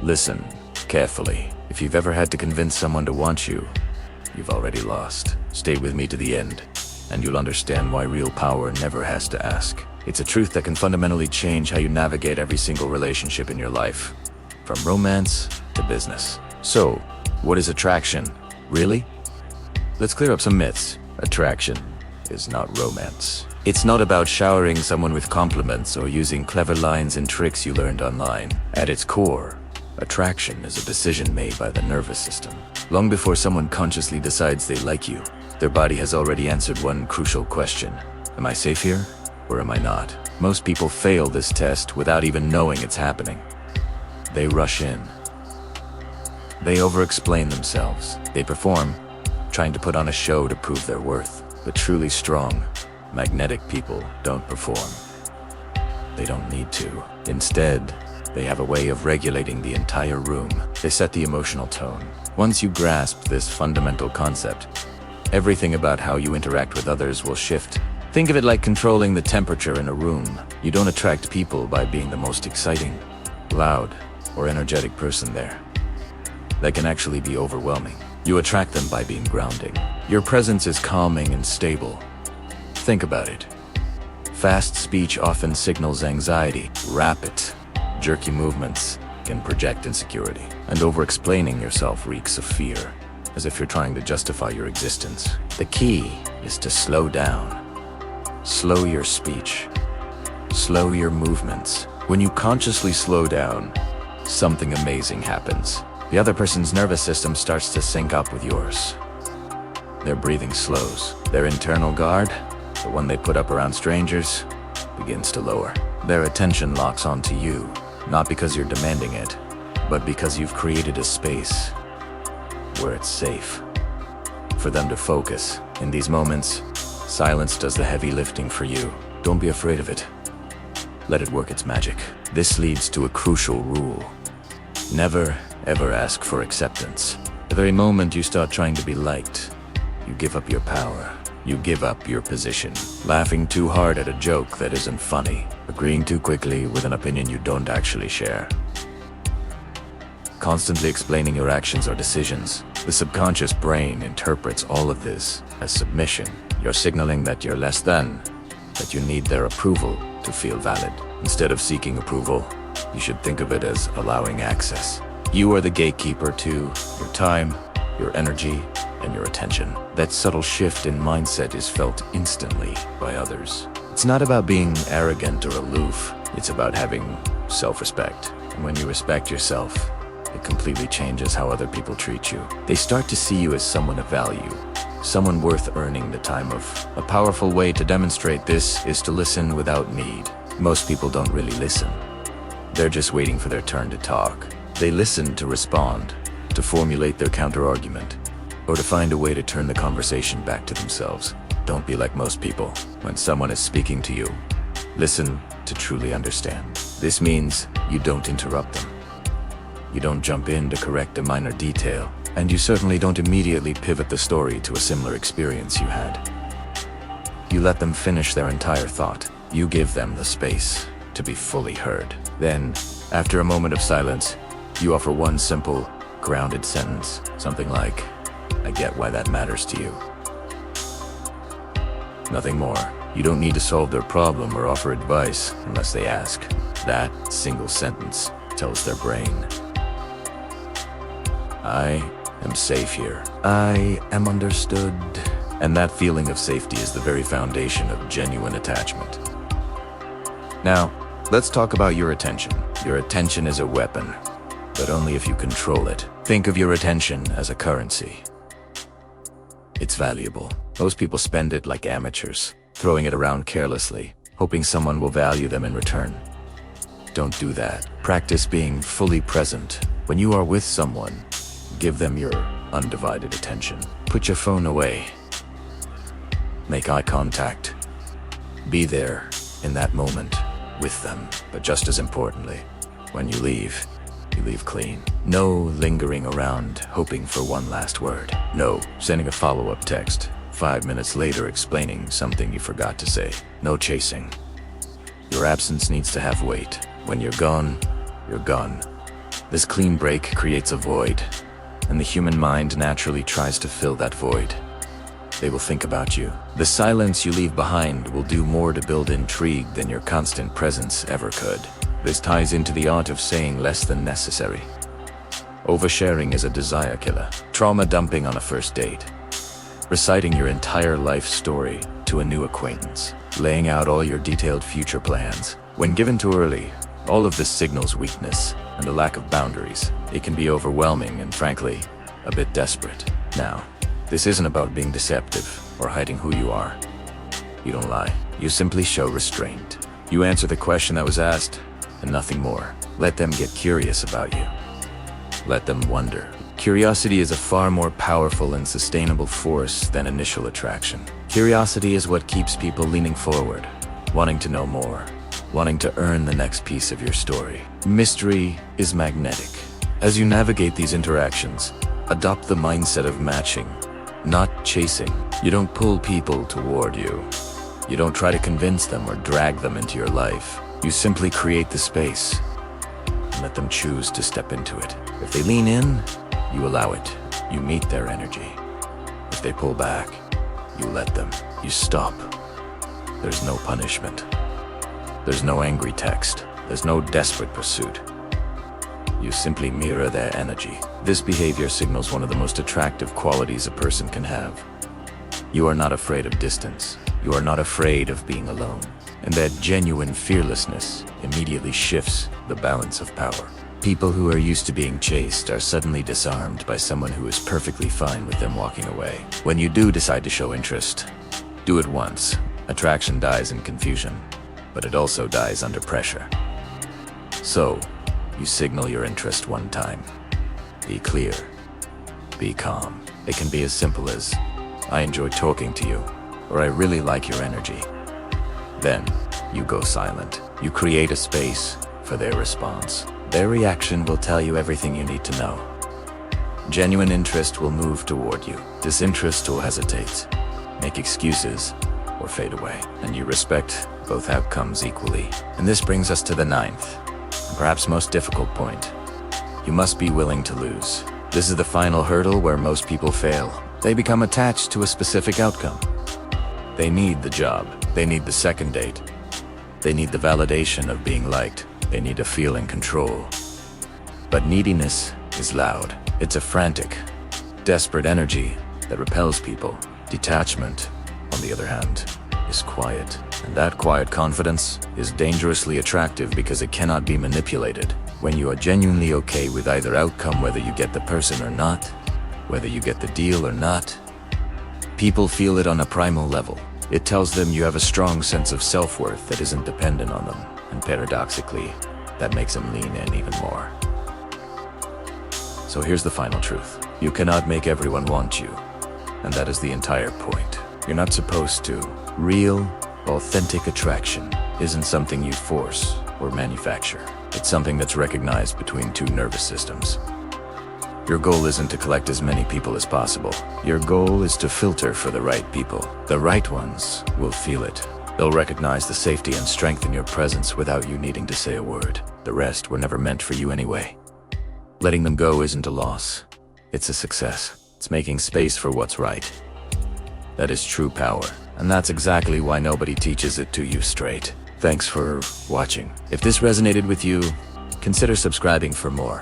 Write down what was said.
Listen carefully. If you've ever had to convince someone to want you, you've already lost. Stay with me to the end, and you'll understand why real power never has to ask. It's a truth that can fundamentally change how you navigate every single relationship in your life, from romance to business. So, what is attraction? Really? Let's clear up some myths. Attraction is not romance. It's not about showering someone with compliments or using clever lines and tricks you learned online. At its core, attraction is a decision made by the nervous system. Long before someone consciously decides they like you, their body has already answered one crucial question. Am I safe here, or am I not? Most people fail this test without even knowing it's happening. They rush in. They over-explain themselves. They perform, trying to put on a show to prove their worth. But truly strong, magnetic people don't perform. They don't need to. Instead, they have a way of regulating the entire room. They set the emotional tone. Once you grasp this fundamental concept, everything about how you interact with others will shift. Think of it like controlling the temperature in a room. You don't attract people by being the most exciting, loud, or energetic person there. That can actually be overwhelming. You attract them by being grounding. Your presence is calming and stable. Think about it. Fast speech often signals anxiety. Rapid, jerky movements can project insecurity. And over-explaining yourself reeks of fear, as if you're trying to justify your existence. The key is to slow down. Slow your speech. Slow your movements. When you consciously slow down, something amazing happens. The other person's nervous system starts to sync up with yours. Their breathing slows. Their internal guard, the one they put up around strangers, begins to lower. Their attention locks onto you, not because you're demanding it, but because you've created a space where it's safe for them to focus. In these moments, silence does the heavy lifting for you. Don't be afraid of it. Let it work its magic. This leads to a crucial rule. Never, ever ask for acceptance. The very moment you start trying to be liked, you give up your power. You give up your position. Laughing too hard at a joke that isn't funny. Agreeing too quickly with an opinion you don't actually share. Constantly explaining your actions or decisions. The subconscious brain interprets all of this as submission. You're signaling that you're less than, that you need their approval to feel valid. Instead of seeking approval, you should think of it as allowing access. You are the gatekeeper to your time, your energy, and your attention. That subtle shift in mindset is felt instantly by others. It's not about being arrogant or aloof. It's about having self-respect. And when you respect yourself, it completely changes how other people treat you. They start to see you as someone of value, someone worth earning the time of. A powerful way to demonstrate this is to listen without need. Most people don't really listen. They're just waiting for their turn to talk. They listen to respond, to formulate their counter-argument, or to find a way to turn the conversation back to themselves. Don't be like most people. When someone is speaking to you, listen to truly understand. This means you don't interrupt them. You don't jump in to correct a minor detail, and you certainly don't immediately pivot the story to a similar experience you had. You let them finish their entire thought. You give them the space to be fully heard. Then, after a moment of silence, you offer one simple, grounded sentence, something like, "I get why that matters to you." Nothing more. You don't need to solve their problem or offer advice unless they ask. That single sentence tells their brain, I am safe here. I am understood. And that feeling of safety is the very foundation of genuine attachment. Now, let's talk about your attention. Your attention is a weapon, but only if you control it. Think of your attention as a currency. It's valuable. Most people spend it like amateurs, throwing it around carelessly, hoping someone will value them in return. Don't do that. Practice being fully present. When you are with someone, give them your undivided attention. Put your phone away. Make eye contact. Be there in that moment with them. But just as importantly, when you leave clean. No lingering around hoping for one last word. No sending a follow-up text 5 minutes later explaining something you forgot to say. No chasing. Your absence needs to have weight. When you're gone, you're gone. This clean break creates a void, and the human mind naturally tries to fill that void. They will think about you. The silence you leave behind will do more to build intrigue than your constant presence ever could. This ties into the art of saying less than necessary. Oversharing is a desire killer. Trauma dumping on a first date. Reciting your entire life story to a new acquaintance. Laying out all your detailed future plans. When given too early, all of this signals weakness and a lack of boundaries. It can be overwhelming and, frankly, a bit desperate. Now, this isn't about being deceptive or hiding who you are. You don't lie. You simply show restraint. You answer the question that was asked, and nothing more. Let them get curious about you. Let them wonder. Curiosity is a far more powerful and sustainable force than initial attraction. Curiosity is what keeps people leaning forward, wanting to know more, wanting to earn the next piece of your story. Mystery is magnetic. As you navigate these interactions, adopt the mindset of matching, not chasing. You don't pull people toward you. You don't try to convince them or drag them into your life. You simply create the space and let them choose to step into it. If they lean in, you allow it. You meet their energy. If they pull back, you let them. You stop. There's no punishment. There's no angry text. There's no desperate pursuit. You simply mirror their energy. This behavior signals one of the most attractive qualities a person can have. You are not afraid of distance. You are not afraid of being alone. And that genuine fearlessness immediately shifts the balance of power. People who are used to being chased are suddenly disarmed by someone who is perfectly fine with them walking away. When you do decide to show interest, do it once. Attraction dies in confusion, but it also dies under pressure. So, you signal your interest one time. Be clear. Be calm. It can be as simple as, I enjoy talking to you, or I really like your energy. Then, you go silent. You create a space for their response. Their reaction will tell you everything you need to know. Genuine interest will move toward you. Disinterest will hesitate, make excuses, or fade away. And you respect both outcomes equally. And this brings us to the ninth, and perhaps most difficult point. You must be willing to lose. This is the final hurdle where most people fail. They become attached to a specific outcome. They need the job. They need the second date. They need the validation of being liked. They need to feel in control. But neediness is loud. It's a frantic, desperate energy that repels people. Detachment, on the other hand, is quiet. And that quiet confidence is dangerously attractive because it cannot be manipulated. When you are genuinely okay with either outcome, whether you get the person or not, whether you get the deal or not, people feel it on a primal level. It tells them you have a strong sense of self-worth that isn't dependent on them. And paradoxically, that makes them lean in even more. So here's the final truth. You cannot make everyone want you. And that is the entire point. You're not supposed to. Real, authentic attraction isn't something you force or manufacture. It's something that's recognized between two nervous systems. Your goal isn't to collect as many people as possible. Your goal is to filter for the right people. The right ones will feel it. They'll recognize the safety and strength in your presence without you needing to say a word. The rest were never meant for you anyway. Letting them go isn't a loss. It's a success. It's making space for what's right. That is true power, and that's exactly why nobody teaches it to you straight. Thanks for watching. If this resonated with you, consider subscribing for more.